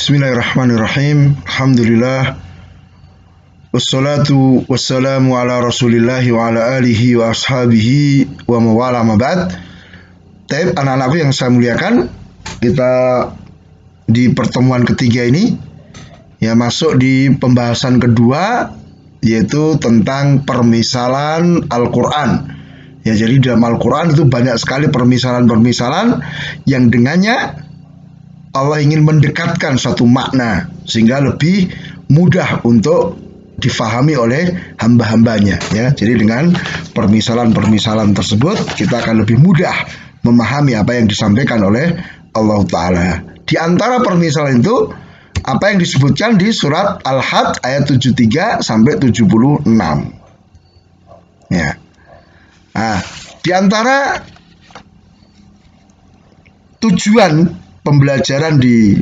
Bismillahirrahmanirrahim. Alhamdulillah. Wassalatu wassalamu ala rasulillahi wa ala alihi wa ashabihi wa mawala mabad. Taib anak-anakku yang saya muliakan, kita di pertemuan ketiga ini ya masuk di pembahasan kedua, yaitu tentang permisalan Al-Quran. Ya, jadi dalam Al-Quran itu banyak sekali permisalan-permisalan yang dengannya Allah ingin mendekatkan satu makna sehingga lebih mudah untuk difahami oleh hamba-hambanya, ya. Jadi dengan permisalan-permisalan tersebut kita akan lebih mudah memahami apa yang disampaikan oleh Allah Ta'ala. Di antara permisalan itu apa yang disebutkan di surat Al-Had ayat 73 sampai 76. Ya. Nah, di antara tujuan pembelajaran di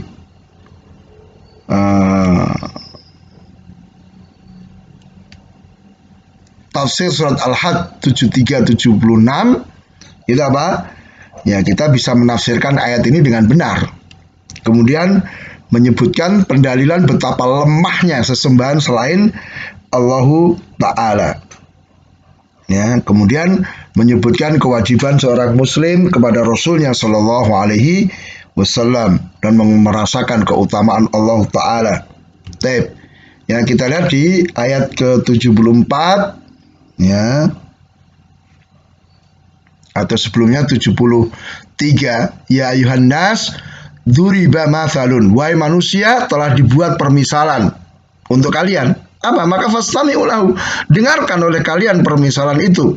tafsir surat Al-Had 73-76 itu apa? Ya, kita bisa menafsirkan ayat ini dengan benar. Kemudian menyebutkan pendalilan betapa lemahnya sesembahan selain Allahu Ta'ala. Ya, kemudian menyebutkan kewajiban seorang muslim kepada Rasulnya Shallallahu Alaihi Wasallam dan merasakan keutamaan Allah Ta'ala. Baik, yang kita lihat di ayat ke-74, ya, atau sebelumnya 73, ya ayuhan nas duriba mathalun, wahai manusia telah dibuat permisalan untuk kalian. Apa? Maka fastami'u lahu, dengarkan oleh kalian permisalan itu.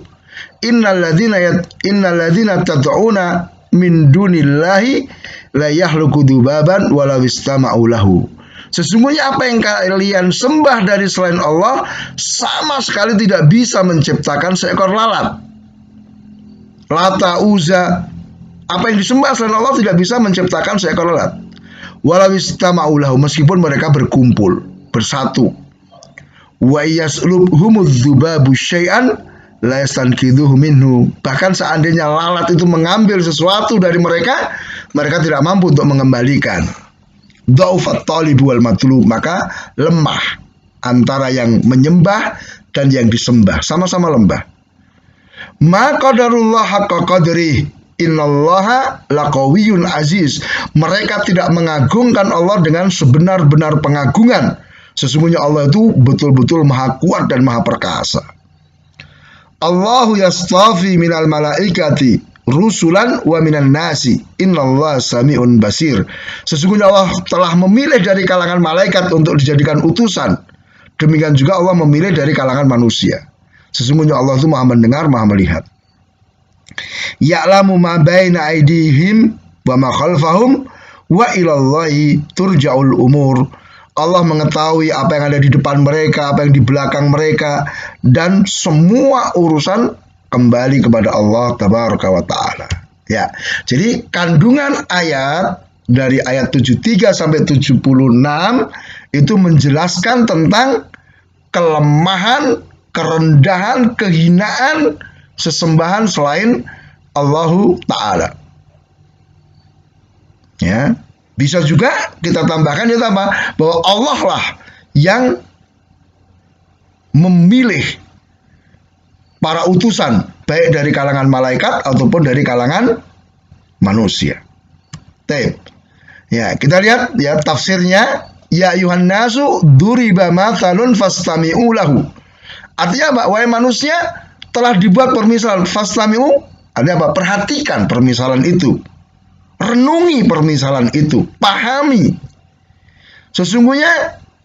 Innal ladzina tad'una min dunillahi la yakhluqu dzubaban walau istama'u lahu. Sesungguhnya apa yang kalian sembah dari selain Allah sama sekali tidak bisa menciptakan seekor lalat. Lata, Uzza, apa yang disembah selain Allah tidak bisa menciptakan seekor lalat. Walau istama'u lahu, meskipun mereka berkumpul, bersatu. Wa yaslubhumudz dzubabu syai'an la yastanqidhuhu minhu. Bahkan seandainya lalat itu mengambil sesuatu dari mereka, mereka tidak mampu untuk mengembalikan. Dha'ufat talibu wal matlub, maka lemah antara yang menyembah dan yang disembah, sama-sama lemah. Ma qadarullah haqqa qadri, innallaha laqawiyyun aziz. Mereka tidak mengagungkan Allah dengan sebenar-benar pengagungan. Sesungguhnya Allah itu betul-betul maha kuat dan maha perkasa. Allahu yastafi minal malaikati rusulan wa minan nasi, innallaha sami'un basir. Sesungguhnya Allah telah memilih dari kalangan malaikat untuk dijadikan utusan. Demikian juga Allah memilih dari kalangan manusia. Sesungguhnya Allah itu maha mendengar, maha melihat. Ya'lamu ma baina aydihim wa ma khalfahum wa ilallahi turja'ul umur. Allah mengetahui apa yang ada di depan mereka, apa yang di belakang mereka, dan semua urusan kembali kepada Allah Tabaraka wa Ta'ala. Ya, jadi kandungan ayat dari ayat 73 sampai 76 itu menjelaskan tentang kelemahan, kerendahan, kehinaan sesembahan selain Allahu Ta'ala. Ya. Bisa juga kita tambahkan itu apa? Bahwa Allah lah yang memilih para utusan, baik dari kalangan malaikat ataupun dari kalangan manusia. Taib. Ya, kita lihat ya tafsirnya, ya ayuhan nasu duriba mathalun fastami'u lahu. Artinya apa? Wahai manusia telah dibuat permisalan, fastami'u, artinya apa? Perhatikan permisalan itu. Renungi permisalan itu, pahami. Sesungguhnya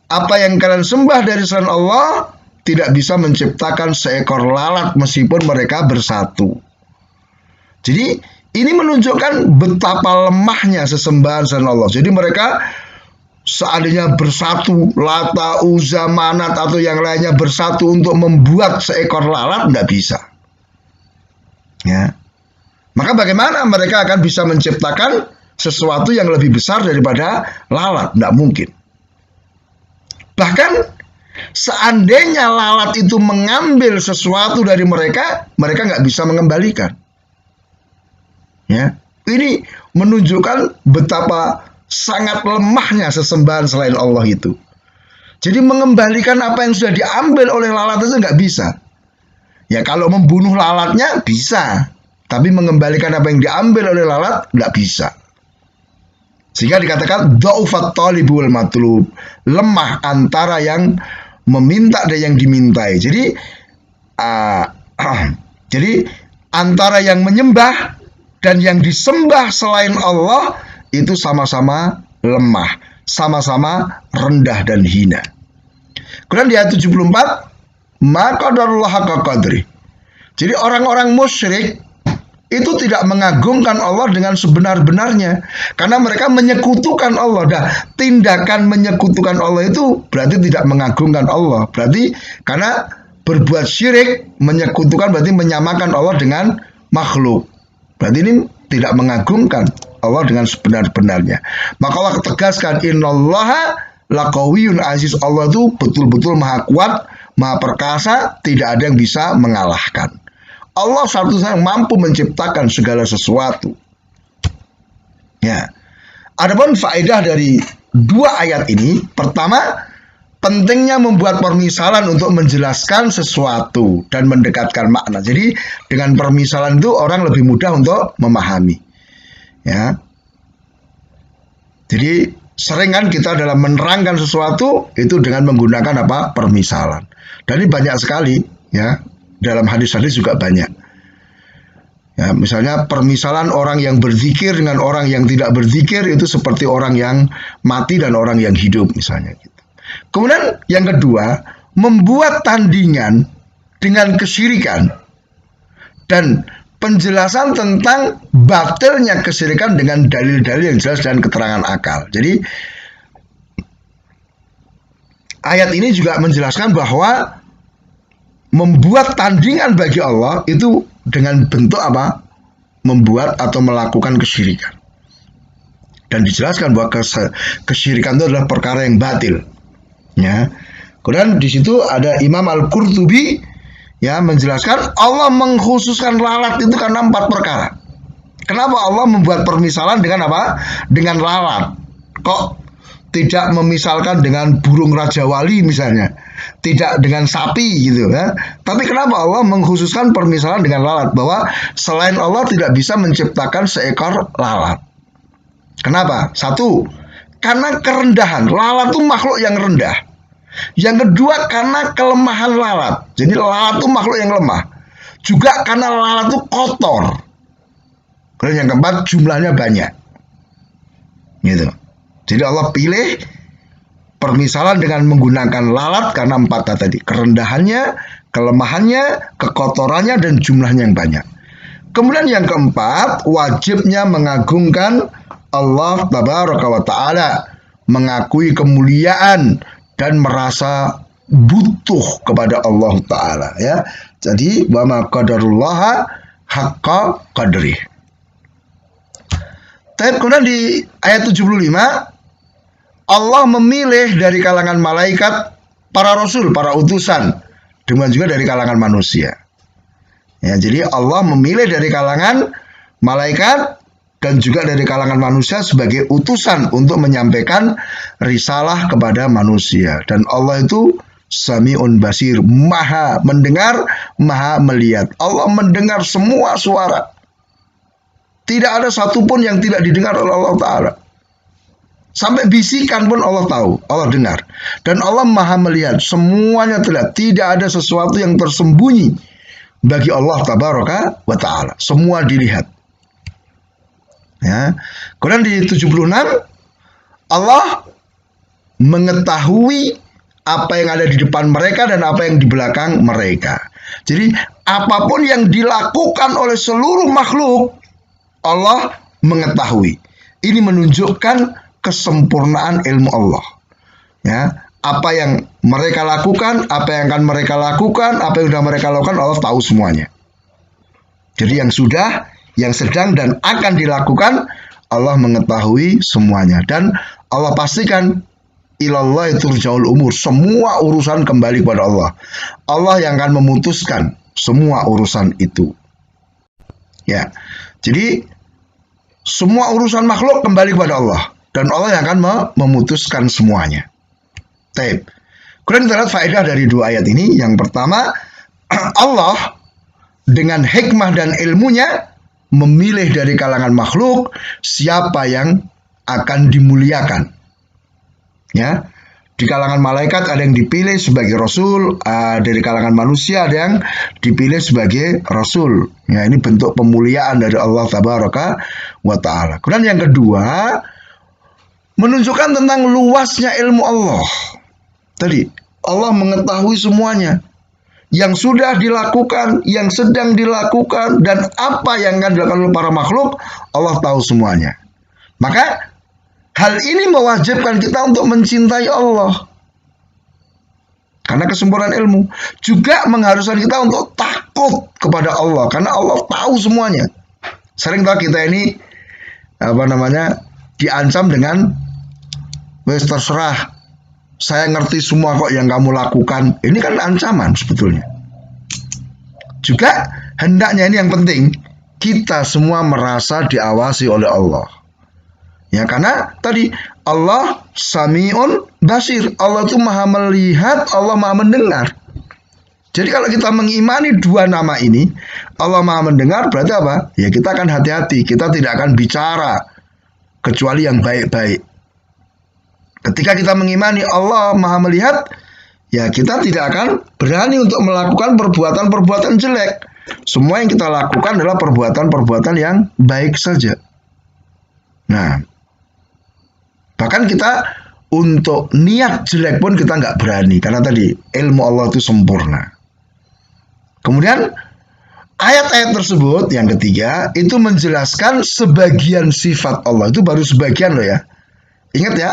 apa yang kalian sembah dari selain Allah tidak bisa menciptakan seekor lalat meskipun mereka bersatu. Jadi ini menunjukkan betapa lemahnya sesembahan selain Allah. Jadi mereka seandainya bersatu, Lata, Uzza, Manat atau yang lainnya bersatu untuk membuat seekor lalat, tidak bisa. Ya. Maka bagaimana mereka akan bisa menciptakan sesuatu yang lebih besar daripada lalat? Tidak mungkin. Bahkan seandainya lalat itu mengambil sesuatu dari mereka, mereka nggak bisa mengembalikan. Ya, ini menunjukkan betapa sangat lemahnya sesembahan selain Allah itu. Jadi mengembalikan apa yang sudah diambil oleh lalat itu nggak bisa. Ya kalau membunuh lalatnya bisa, tapi mengembalikan apa yang diambil oleh lalat nggak bisa. Sehingga dikatakan dha'ufat thalibu wal matlub, lemah antara yang meminta dan yang dimintai. Jadi jadi antara yang menyembah dan yang disembah selain Allah itu sama-sama lemah, sama-sama rendah dan hina. Kemudian di ayat 74, maka qadarullah haqqa qadri. Jadi orang-orang musyrik itu tidak mengagungkan Allah dengan sebenar-benarnya karena mereka menyekutukan Allah. Nah, tindakan menyekutukan Allah itu berarti tidak mengagungkan Allah. Berarti karena berbuat syirik, menyekutukan berarti menyamakan Allah dengan makhluk. Berarti ini tidak mengagungkan Allah dengan sebenar-benarnya. Maka Allah tegaskan, innallaha laqawiyyun aziz. Allah itu betul-betul maha kuat, maha perkasa, tidak ada yang bisa mengalahkan. Allah satu-satunya yang mampu menciptakan segala sesuatu. Ya. Adapun faedah dari dua ayat ini, pertama, pentingnya membuat permisalan untuk menjelaskan sesuatu dan mendekatkan makna. Jadi dengan permisalan itu orang lebih mudah untuk memahami. Ya. Jadi sering kan kita dalam menerangkan sesuatu itu dengan menggunakan apa? Permisalan. Dan ini banyak sekali ya. Dalam hadis-hadis juga banyak. Ya, misalnya permisalan orang yang berzikir dengan orang yang tidak berzikir itu seperti orang yang mati dan orang yang hidup misalnya gitu. Kemudian yang kedua, membuat tandingan dengan kesyirikan dan penjelasan tentang batilnya kesyirikan dengan dalil-dalil yang jelas dan keterangan akal. Jadi ayat ini juga menjelaskan bahwa membuat tandingan bagi Allah itu dengan bentuk apa? Membuat atau melakukan kesyirikan. Dan dijelaskan bahwa kesyirikan itu adalah perkara yang batil. Ya. Kemudian di situ ada Imam Al-Qurtubi ya menjelaskan Allah mengkhususkan lalat itu karena 4 perkara. Kenapa Allah membuat permisalan dengan apa? Dengan lalat. Kok tidak memisalkan dengan burung Raja Wali misalnya, tidak dengan sapi gitu ya. Tapi kenapa Allah mengkhususkan permisalan dengan lalat, bahwa selain Allah tidak bisa menciptakan seekor lalat. Kenapa? Satu, karena kerendahan. Lalat itu makhluk yang rendah. Yang kedua, karena kelemahan lalat. Jadi lalat itu makhluk yang lemah. Juga karena lalat itu kotor. Kemudian yang keempat, jumlahnya banyak. Gitu. Jadi Allah pilih permisalan dengan menggunakan lalat karena 4 tadi. Kerendahannya, kelemahannya, kekotorannya, dan jumlahnya yang banyak. Kemudian yang keempat, wajibnya mengagungkan Allah Tabaraka wa Ta'ala. Mengakui kemuliaan dan merasa butuh kepada Allah Ta'ala. Ya. Jadi, wa ma qadarullaha haqqa qadrih. Kemudian di ayat 75, Allah memilih dari kalangan malaikat para rasul, para utusan, demikian juga dari kalangan manusia. Ya, jadi Allah memilih dari kalangan malaikat dan juga dari kalangan manusia sebagai utusan untuk menyampaikan risalah kepada manusia. Dan Allah itu Sami'un Basir, maha mendengar, maha melihat. Allah mendengar semua suara. Tidak ada satupun yang tidak didengar oleh Allah Ta'ala. Sampai bisikan pun Allah tahu, Allah dengar. Dan Allah maha melihat, semuanya terlihat. Tidak ada sesuatu yang tersembunyi bagi Allah Tabaraka wa Ta'ala. Semua dilihat. Ya. Kemudian di 76, Allah mengetahui apa yang ada di depan mereka dan apa yang di belakang mereka. Jadi apapun yang dilakukan oleh seluruh makhluk, Allah mengetahui. Ini menunjukkan kesempurnaan ilmu Allah. Ya, apa yang mereka lakukan, apa yang akan mereka lakukan, apa yang sudah mereka lakukan, Allah tahu semuanya. Jadi yang sudah, yang sedang dan akan dilakukan, Allah mengetahui semuanya. Dan Allah pastikan ilallah turja'ul umur, semua urusan kembali kepada Allah. Allah yang akan memutuskan semua urusan itu. Ya. Jadi semua urusan makhluk kembali kepada Allah. dan Allah yang akan memutuskan semuanya. Taib. Kemudian kita lihat faedah dari dua ayat ini. Yang pertama, Allah dengan hikmah dan ilmunya memilih dari kalangan makhluk siapa yang akan dimuliakan. Ya, di kalangan malaikat ada yang dipilih sebagai rasul, dari kalangan manusia ada yang dipilih sebagai rasul. Ya, ini bentuk pemuliaan dari Allah Tabaraka wa Ta'ala. Kemudian yang kedua, menunjukkan tentang luasnya ilmu Allah. Tadi Allah mengetahui semuanya, yang sudah dilakukan, yang sedang dilakukan, dan apa yang akan dilakukan oleh para makhluk, Allah tahu semuanya. Maka hal ini mewajibkan kita untuk mencintai Allah karena kesempurnaan ilmu. Juga mengharuskan kita untuk takut kepada Allah karena Allah tahu semuanya. Sering tahu kita ini diancam dengan wes terserah, saya ngerti semua kok yang kamu lakukan. Ini kan ancaman sebetulnya. Juga hendaknya ini yang penting, kita semua merasa diawasi oleh Allah. Ya, karena tadi Allah Sami'un Basir. Allah itu maha melihat, Allah maha mendengar. Jadi kalau kita mengimani dua nama ini, Allah maha mendengar, berarti apa? Ya, kita akan hati-hati. Kita tidak akan bicara kecuali yang baik-baik. Ketika kita mengimani Allah maha melihat, ya kita tidak akan berani untuk melakukan perbuatan-perbuatan jelek. Semua yang kita lakukan adalah perbuatan-perbuatan yang baik saja. Nah, bahkan kita untuk niat jelek pun kita nggak berani. Karena tadi ilmu Allah itu sempurna. Kemudian ayat-ayat tersebut yang ketiga itu menjelaskan sebagian sifat Allah. Itu baru sebagian loh ya. Ingat ya,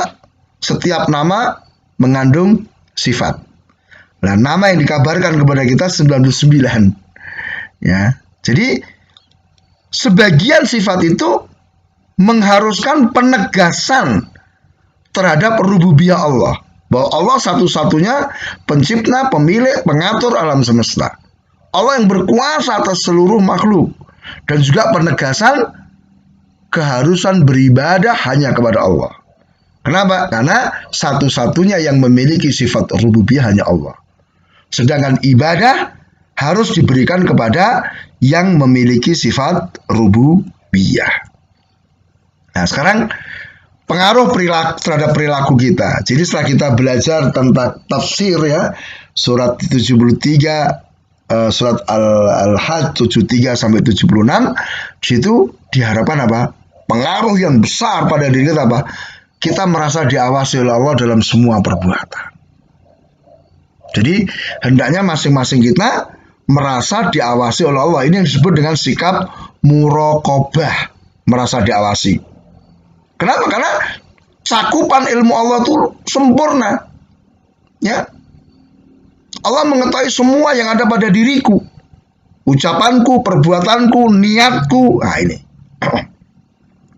setiap nama mengandung sifat. Nah, nama yang dikabarkan kepada kita 99. Ya. Jadi sebagian sifat itu mengharuskan penegasan terhadap rububiyah Allah. Bahwa Allah satu-satunya pencipta, pemilik, pengatur alam semesta. Allah yang berkuasa atas seluruh makhluk. Dan juga penegasan keharusan beribadah hanya kepada Allah. Kenapa? Karena satu-satunya yang memiliki sifat rububiyah hanya Allah. Sedangkan ibadah harus diberikan kepada yang memiliki sifat rububiyah. Nah, sekarang pengaruh terhadap perilaku kita. Jadi setelah kita belajar tentang tafsir ya, surat 73, surat Al-Hajj 73 sampai 76, di situ diharapkan apa? Pengaruh yang besar pada diri kita apa? Kita merasa diawasi oleh Allah dalam semua perbuatan. Jadi hendaknya masing-masing kita merasa diawasi oleh Allah. Ini yang disebut dengan sikap muraqabah, merasa diawasi. Kenapa? Karena cakupan ilmu Allah itu sempurna. Ya. Allah mengetahui semua yang ada pada diriku. Ucapanku, perbuatanku, niatku. Nah ini.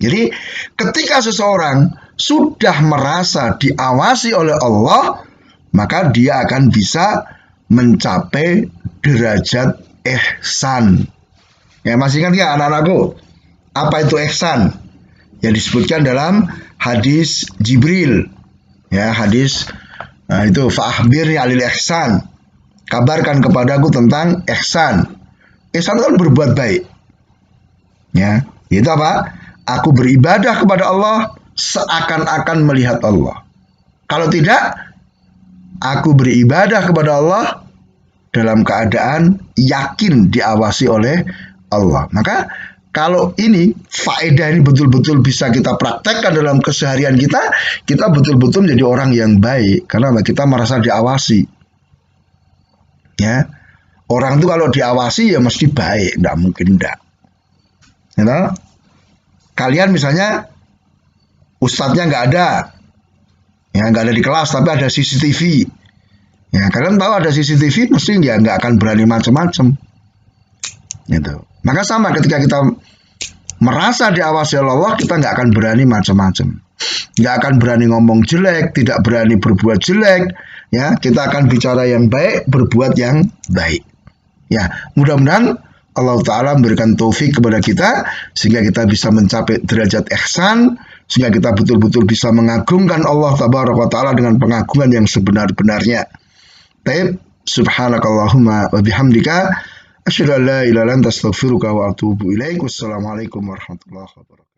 Jadi ketika seseorang sudah merasa diawasi oleh Allah, maka dia akan bisa mencapai derajat ihsan. Ya, masih ingat ya anak-anakku? Apa itu ihsan? Yang disebutkan dalam hadis Jibril. Ya, hadis itu fa'akhbirni 'anil ihsan. Kabarkan kepadaku tentang ihsan. Ihsan itu kan berbuat baik. Ya, itu apa? Aku beribadah kepada Allah seakan-akan melihat Allah. Kalau tidak, aku beribadah kepada Allah dalam keadaan yakin diawasi oleh Allah. Maka kalau ini faedah ini betul-betul bisa kita praktekkan dalam keseharian kita, kita betul-betul menjadi orang yang baik. Karena kita merasa diawasi. Ya, orang itu kalau diawasi ya mesti baik, tidak mungkin tidak. You know? Kalian misalnya ustadznya nggak ada, ya nggak ada di kelas, tapi ada CCTV. Ya kalian tahu ada CCTV, mesti ya nggak akan berani macam-macam. Gitu. Maka sama ketika kita merasa diawasi oleh Allah, kita nggak akan berani macam-macam, nggak akan berani ngomong jelek, tidak berani berbuat jelek. Ya kita akan bicara yang baik, berbuat yang baik. Ya mudah-mudahan Allah Ta'ala memberikan taufik kepada kita sehingga kita bisa mencapai derajat ihsan sehingga kita betul-betul bisa mengagungkan Allah tabaraka wa taala dengan pengagungan yang sebenar-benarnya. Baik, subhanakallahumma wa bihamdika asyhadu an la ilaha illa anta astaghfiruka wa atubu ilaik. Wassalamualaikum warahmatullahi wabarakatuh.